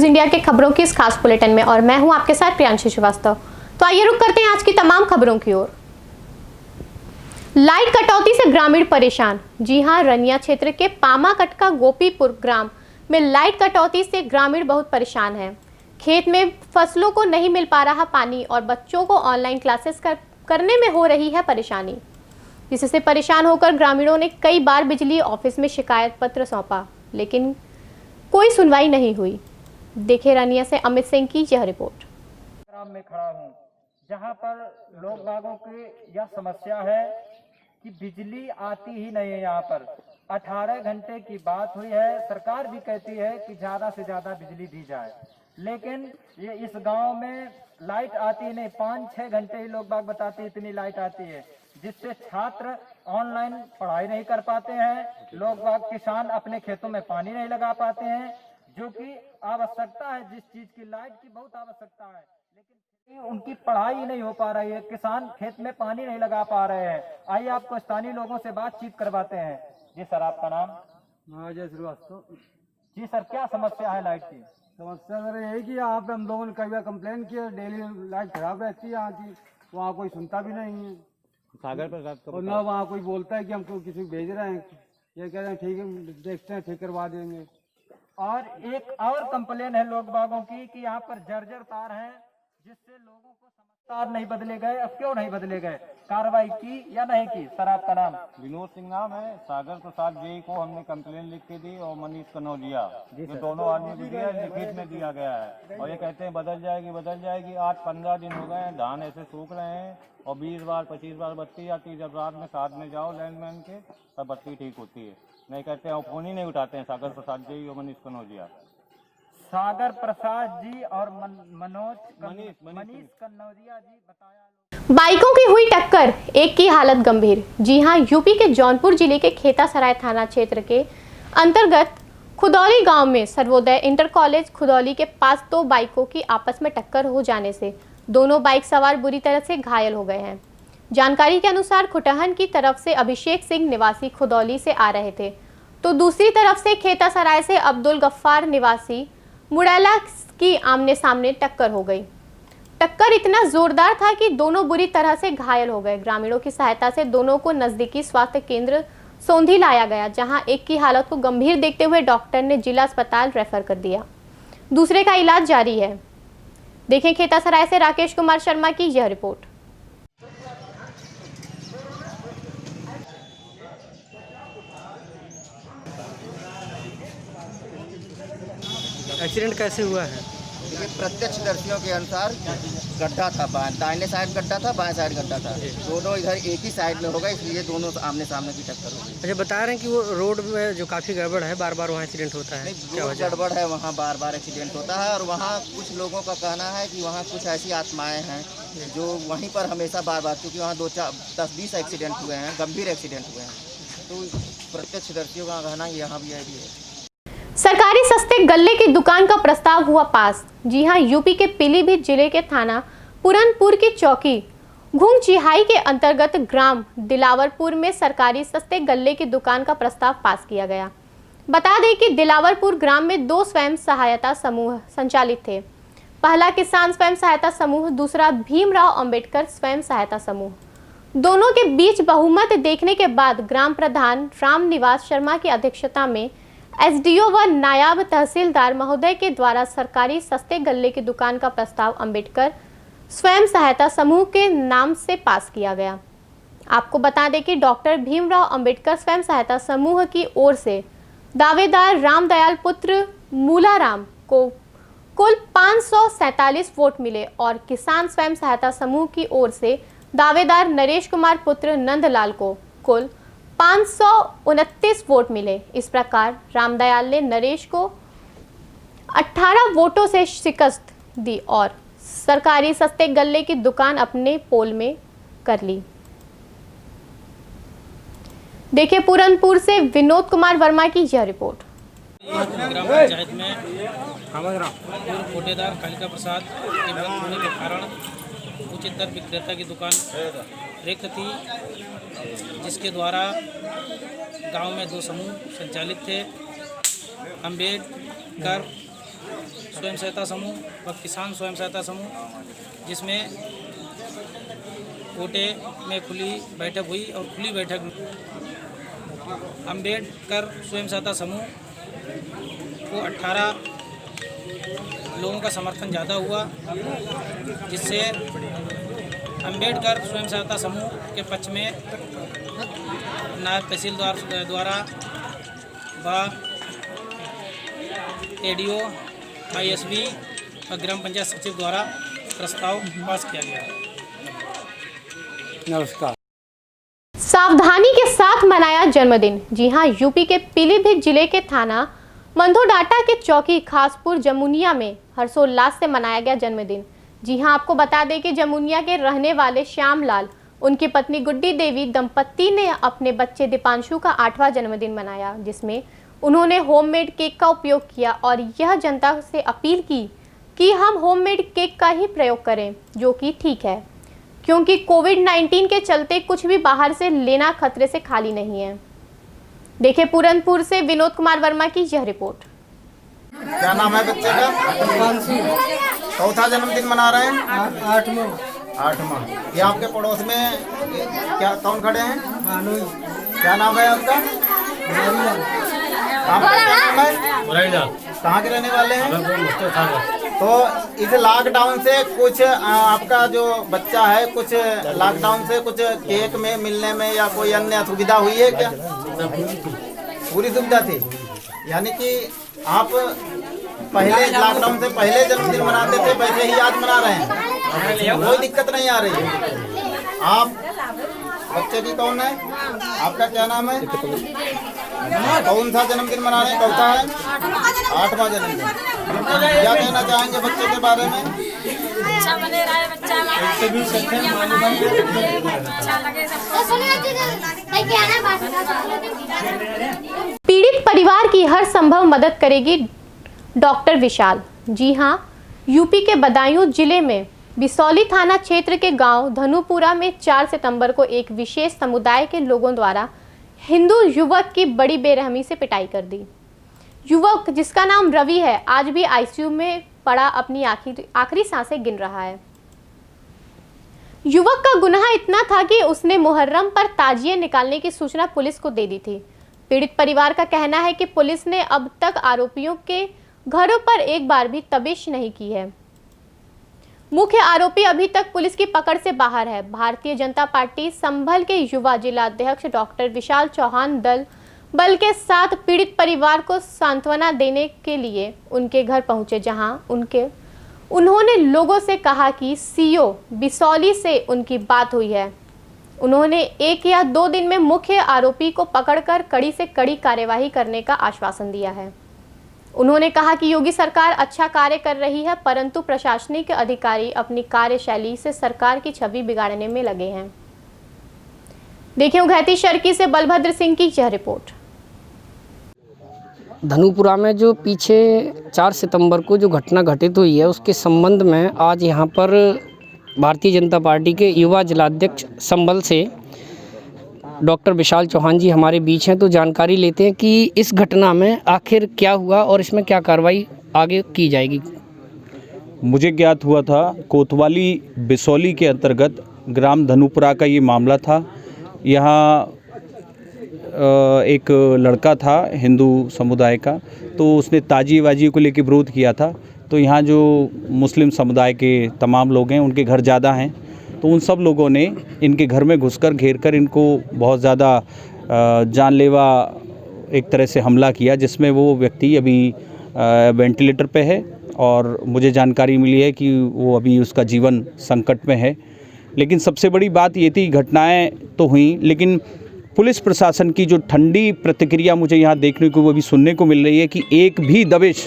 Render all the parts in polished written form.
News India के खबरों की इस खास बुलेटिन में और मैं हूं आपके साथ प्रियांशी श्रीवास्तव। तो आइए रुक करते हैं आज की तमाम खबरों की ओर। लाइट कटौती से ग्रामीण परेशान। जी हां, रनिया क्षेत्र के पामाकट का गोपीपुर ग्राम में लाइट कटौती से ग्रामीण बहुत परेशान हैं। खेत में फसलों को नहीं मिल पा रहा पानी और बच्चों को ऑनलाइन क्लासेस करने में हो रही है परेशानी, जिससे परेशान होकर ग्रामीणों ने कई बार बिजली ऑफिस में शिकायत पत्र सौंपा, लेकिन कोई सुनवाई नहीं हुई। देखे रनिया से अमित सिंह की यह रिपोर्ट। ग्राम में खड़ा हूँ जहाँ पर लोग बागों की यह समस्या है कि बिजली आती ही नहीं है। यहाँ पर 18 घंटे की बात हुई है। सरकार भी कहती है कि ज्यादा से ज्यादा बिजली दी जाए, लेकिन ये इस गांव में लाइट आती नहीं। 5-6 घंटे ही लोग बाग बताते हैं इतनी लाइट आती है, जिससे छात्र ऑनलाइन पढ़ाई नहीं कर पाते हैं। लोग बाग किसान अपने खेतों में पानी नहीं लगा पाते हैं, जो कि आवश्यकता है। जिस चीज की लाइट की बहुत आवश्यकता है, लेकिन उनकी पढ़ाई नहीं हो पा रही है। किसान खेत में पानी नहीं लगा पा रहे हैं। आइए आपको स्थानीय लोगों से बातचीत करवाते हैं। जी सर, आपका नाम? अजय श्रीवास्तव। जी सर, क्या समस्या है लाइट की? समस्या सर यही कि यहाँ पे हम लोगों ने कई बार कंप्लेन किया, डेली लाइट खराब रहती है यहाँ की। वहाँ कोई सुनता भी नहीं है। सागर पर रात को और न वहाँ कोई बोलता है कि हमको किसी को भेज रहे हैं। ये कह रहे हैं ठीक है, देखते हैं, ठीक करवा देंगे। और एक और कंप्लेन है लोग बागों की कि यहाँ पर जर्जर तार हैं, जिससे लोगों को तार नहीं बदले गए। अब क्यों नहीं बदले गए? कार्रवाई की या नहीं की? सर, आपका नाम? विनोद सिंह नाम है। सागर प्रसाद जी को हमने कंप्लेन लिख के दी और मनीष कनौजिया, ये दोनों आदमी को दिया, लिखित में दिया गया है। और ये कहते हैं बदल जाएगी। आज 15 दिन हो गए हैं, धान ऐसे सूख रहे हैं और 20 बार 25 बार बत्ती आती है। जब रात में साथ में जाओ लैंडमैन के, तब बत्ती ठीक होती है। नहीं कहते हैं, फोन ही नहीं उठाते हैं सागर प्रसाद जी और मनीष कनौजिया। सागर प्रसाद जी और मनीष कन्नौजिया जी। बताया बाइकों की हुई टक्कर, एक की हालत गंभीर। जी हां, यूपी के जौनपुर जिले के खेतासराय थाना क्षेत्र के अंतर्गत खुदौली गांव में सर्वोदय इंटर कॉलेज खुदौली के पास दो बाइकों की आपस में टक्कर हो जाने से दोनों बाइक सवार बुरी तरह से घायल हो गए हैं। जानकारी के अनुसार खुटहन की तरफ से अभिषेक सिंह निवासी खुदौली से आ रहे थे, तो दूसरी तरफ से खेतासराय से अब्दुल गफ्फार निवासी मुड़ैला की आमने सामने टक्कर हो गई। टक्कर इतना जोरदार था कि दोनों बुरी तरह से घायल हो गए। ग्रामीणों की सहायता से दोनों को नजदीकी स्वास्थ्य केंद्र सोंधी लाया गया, जहां एक की हालत को गंभीर देखते हुए डॉक्टर ने जिला अस्पताल रेफर कर दिया, दूसरे का इलाज जारी है। देखें खेतासराय से राकेश कुमार शर्मा की यह रिपोर्ट। एक्सीडेंट कैसे हुआ है? ये प्रत्यक्षदर्शियों के अनुसार गड्ढा था, दाहिने साइड गड्ढा था, बाएं साइड गड्ढा था। दोनों इधर एक ही साइड में होगा, इसलिए दोनों आमने सामने की टक्कर हो गई। अच्छा, बता रहे हैं कि वो रोड में जो काफ़ी गड़बड़ है, बार बार वहाँ एक्सीडेंट होता है। नहीं, रोड गड़बड़ है, वहाँ बार बार एक्सीडेंट होता है। और वहाँ कुछ लोगों का कहना है कि वहाँ कुछ ऐसी आत्माएँ हैं जो वहीं पर हमेशा बार बार, क्योंकि वहाँ 10-20 एक्सीडेंट हुए हैं, गंभीर एक्सीडेंट हुए हैं। तो प्रत्यक्षदर्शियों का कहना यहाँ भी है। सरकारी सस्ते गल्ले की दुकान का प्रस्ताव हुआ पास। जी हां, यूपी के पीलीभीत जिले के थाना पुरनपुर की चौकी घुंगचिहाई के अंतर्गत ग्राम दिलावरपुर में सरकारी सस्ते गल्ले की दुकान का प्रस्ताव पास किया गया। बता दें कि दिलावरपुर ग्राम में 2 स्वयं सहायता समूह संचालित थे। पहला किसान स्वयं सहायता समूह, दूसरा भीमराव अंबेडकर स्वयं सहायता समूह। दोनों के बीच बहुमत देखने के बाद ग्राम प्रधान रामनिवास शर्मा की अध्यक्षता में एसडीओ व नायब तहसीलदार महोदय के द्वारा सरकारी सस्ते गल्ले की दुकान का प्रस्ताव अंबेडकर स्वयं सहायता समूह के नाम से पास किया गया। आपको बता दें कि डॉक्टर भीमराव अंबेडकर स्वयं सहायता समूह की ओर से दावेदार रामदयाल पुत्र मूलाराम को कुल 547 वोट मिले और किसान स्वयं सहायता समूह की ओर से दावेदार नरेश कुमार पुत्र नंदलाल को कुल 529 वोट मिले। इस प्रकार रामदयाल ने नरेश को 18 वोटों से शिकस्त दी और सरकारी सस्ते गल्ले की दुकान अपने पोल में कर ली। देखिए पूरनपुर से विनोद कुमार वर्मा की यह रिपोर्ट। ग्राम पंचायत में पूर्व कोटेदार कालिका प्रसाद के मृत होने के कारण उचित दर विक्रेता की दुकान रिक्त थी, जिसके द्वारा गांव में 2 समूह संचालित थे। अंबेडकर स्वयं सहायता समूह व किसान स्वयं सहायता समूह, जिसमें कोटे में खुली बैठक हुई और खुली बैठक में अम्बेडकर स्वयं सहायता समूह को 18 लोगों का समर्थन ज़्यादा हुआ, जिससे अम्बेडकर स्वयं सहायता समूह के पक्ष में नायब तहसीलदार द्वारा व एडीओ, आईएसबी और ग्राम पंचायत सचिव द्वारा प्रस्ताव पास किया गया। नमस्कार। सावधानी के साथ मनाया जन्मदिन। जी हां, यूपी के पीलीभीत जिले के थाना मंधोडाटा के चौकी खासपुर जमुनिया में हर्षोल्लास से मनाया गया जन्मदिन। जी हां, आपको बता दें कि जमुनिया के रहने वाले श्यामलाल, उनकी पत्नी गुड्डी देवी दंपत्ति ने अपने बच्चे दीपांशु का 8वां जन्मदिन मनाया, जिसमें उन्होंने होममेड केक का उपयोग किया और यह जनता से अपील की कि हम होममेड केक का ही प्रयोग करें, जो कि ठीक है, क्योंकि कोविड-19 के चलते कुछ भी बाहर से लेना खतरे से खाली नहीं है। देखिए पूरनपुर से विनोद कुमार वर्मा की यह रिपोर्ट। क्या नाम है बच्चे का? चौथा जन्मदिन मना रहे हैं? 8वां। ये आपके पड़ोस में क्या कौन खड़े हैं? क्या नाम है आपका? आपका क्या नाम है? कहाँ के रहने वाले हैं? तो इस लॉकडाउन से कुछ आपका जो बच्चा है, कुछ लॉकडाउन से कुछ केक में मिलने में या कोई अन्य सुविधा हुई है क्या? पूरी सुविधा थी। यानी कि आप पहले लॉकडाउन से पहले जन्मदिन मनाते थे, वैसे ही आज मना रहे हैं, कोई दिक्कत नहीं आ रही है। आप बच्चे की कौन है? आपका क्या नाम है? कौन सा जन्मदिन मना रहे हैं? चौथा है? 8वां जन्मदिन। क्या कहना चाहेंगे बच्चे के बारे में? अच्छा बने रहा है बच्चा, पीड़ित परिवार की हर संभव मदद करेगी डॉक्टर विशाल। जी हां, यूपी के बदायूं जिले में बिसौली थाना क्षेत्र के गांव धनुपुरा में 4 सितंबर को एक विशेष समुदाय के लोगों द्वारा हिंदू युवक की बड़ी बेरहमी से पिटाई कर दी। युवक, जिसका नाम रवि है, आज भी आईसीयू में पड़ा अपनी आखिरी सांसें गिन रहा है। युवक का गुनाह इतना था कि उसने मुहर्रम पर ताजिए निकालने की सूचना पुलिस को दे दी थी। पीड़ित परिवार का कहना है कि पुलिस ने अब तक आरोपियों के घरों पर एक बार भी तबिश नहीं की है। मुख्य आरोपी अभी तक पुलिस की पकड़ से बाहर है। भारतीय जनता पार्टी संभल के युवा जिला अध्यक्ष डॉक्टर विशाल चौहान दल बल के साथ पीड़ित परिवार को सांत्वना देने के लिए उनके घर पहुंचे, जहां उन्होंने लोगों से कहा कि सीओ बिसौली से उनकी बात हुई है। उन्होंने 1 या 2 दिन में मुख्य आरोपी को पकड़कर कड़ी से कड़ी कार्यवाही करने का आश्वासन दिया है। उन्होंने कहा कि योगी सरकार अच्छा कार्य कर रही है, परंतु प्रशासनिक अधिकारी अपनी कार्यशैली से सरकार की छवि बिगाड़ने में लगे हैं। देखिए उघैती शर्की से बलभद्र सिंह की यह रिपोर्ट। धनुपुरा में जो पीछे 4 सितंबर को जो घटना घटित हुई है, उसके संबंध में आज यहाँ पर भारतीय जनता पार्टी के युवा जिलाध्यक्ष संभल से डॉक्टर विशाल चौहान जी हमारे बीच हैं। तो जानकारी लेते हैं कि इस घटना में आखिर क्या हुआ और इसमें क्या कार्रवाई आगे की जाएगी। मुझे ज्ञात हुआ था, कोतवाली बिसौली के अंतर्गत ग्राम धनुपुरा का ये मामला था। यहाँ एक लड़का था हिंदू समुदाय का, तो उसने ताजी वाजी को लेकर विरोध किया था। तो यहाँ जो मुस्लिम समुदाय के तमाम लोग हैं, उनके घर ज़्यादा हैं, तो उन सब लोगों ने इनके घर में घुसकर घेर कर इनको बहुत ज़्यादा जानलेवा एक तरह से हमला किया, जिसमें वो व्यक्ति अभी वेंटिलेटर पे है और मुझे जानकारी मिली है कि वो अभी उसका जीवन संकट में है। लेकिन सबसे बड़ी बात ये थी, घटनाएं तो हुई, लेकिन पुलिस प्रशासन की जो ठंडी प्रतिक्रिया मुझे यहाँ देखने को, वो भी सुनने को मिल रही है कि एक भी दबिश,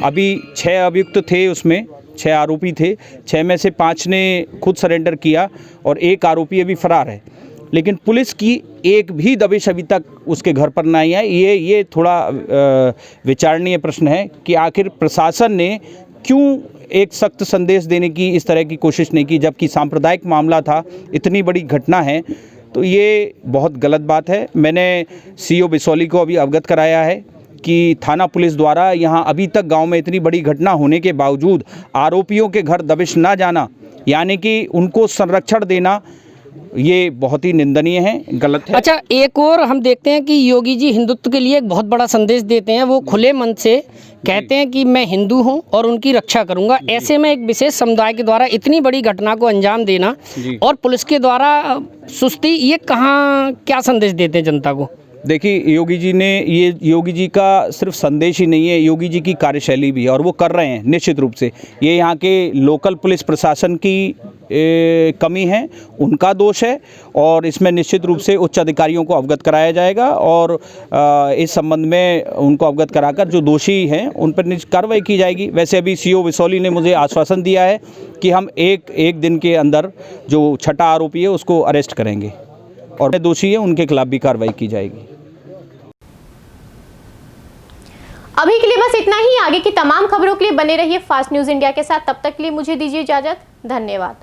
अभी 6 अभियुक्त थे, उसमें 6 आरोपी थे, 6 में से 5 ने खुद सरेंडर किया और 1 आरोपी अभी फरार है। लेकिन पुलिस की एक भी दबिश अभी तक उसके घर पर नहीं आई। ये थोड़ा विचारणीय प्रश्न है कि आखिर प्रशासन ने क्यों एक सख्त संदेश देने की इस तरह की कोशिश नहीं की, जबकि सांप्रदायिक मामला था, इतनी बड़ी घटना है, तो ये बहुत गलत बात है। मैंने सीओ बिसौली को अभी अवगत कराया है कि थाना पुलिस द्वारा यहाँ अभी तक गांव में इतनी बड़ी घटना होने के बावजूद आरोपियों के घर दबिश ना जाना, यानी कि उनको संरक्षण देना, ये बहुत ही निंदनीय है, गलत है। अच्छा, एक और हम देखते हैं कि योगी जी हिंदुत्व के लिए एक बहुत बड़ा संदेश देते हैं। वो खुले मन से कहते हैं कि मैं हिंदू हूं और उनकी रक्षा करूंगा। ऐसे में एक विशेष समुदाय के द्वारा इतनी बड़ी घटना को अंजाम देना और पुलिस के द्वारा सुस्ती, ये कहाँ क्या संदेश देते हैं जनता को? देखिए, योगी जी ने, ये योगी जी का सिर्फ संदेश ही नहीं है, योगी जी की कार्यशैली भी है और वो कर रहे हैं निश्चित रूप से। ये यहाँ के लोकल पुलिस प्रशासन की कमी है, उनका दोष है और इसमें निश्चित रूप से उच्च अधिकारियों को अवगत कराया जाएगा और इस संबंध में उनको अवगत कराकर जो दोषी हैं उन पर कार्रवाई की जाएगी। वैसे अभी सीओ बिसौली ने मुझे आश्वासन दिया है कि हम एक दिन के अंदर जो छठा आरोपी है उसको अरेस्ट करेंगे और दोषी है उनके खिलाफ भी कार्रवाई की जाएगी। अभी के लिए बस इतना ही। आगे की तमाम खबरों के लिए बने रहिए फास्ट न्यूज इंडिया के साथ। तब तक के लिए मुझे दीजिए इजाजत। धन्यवाद।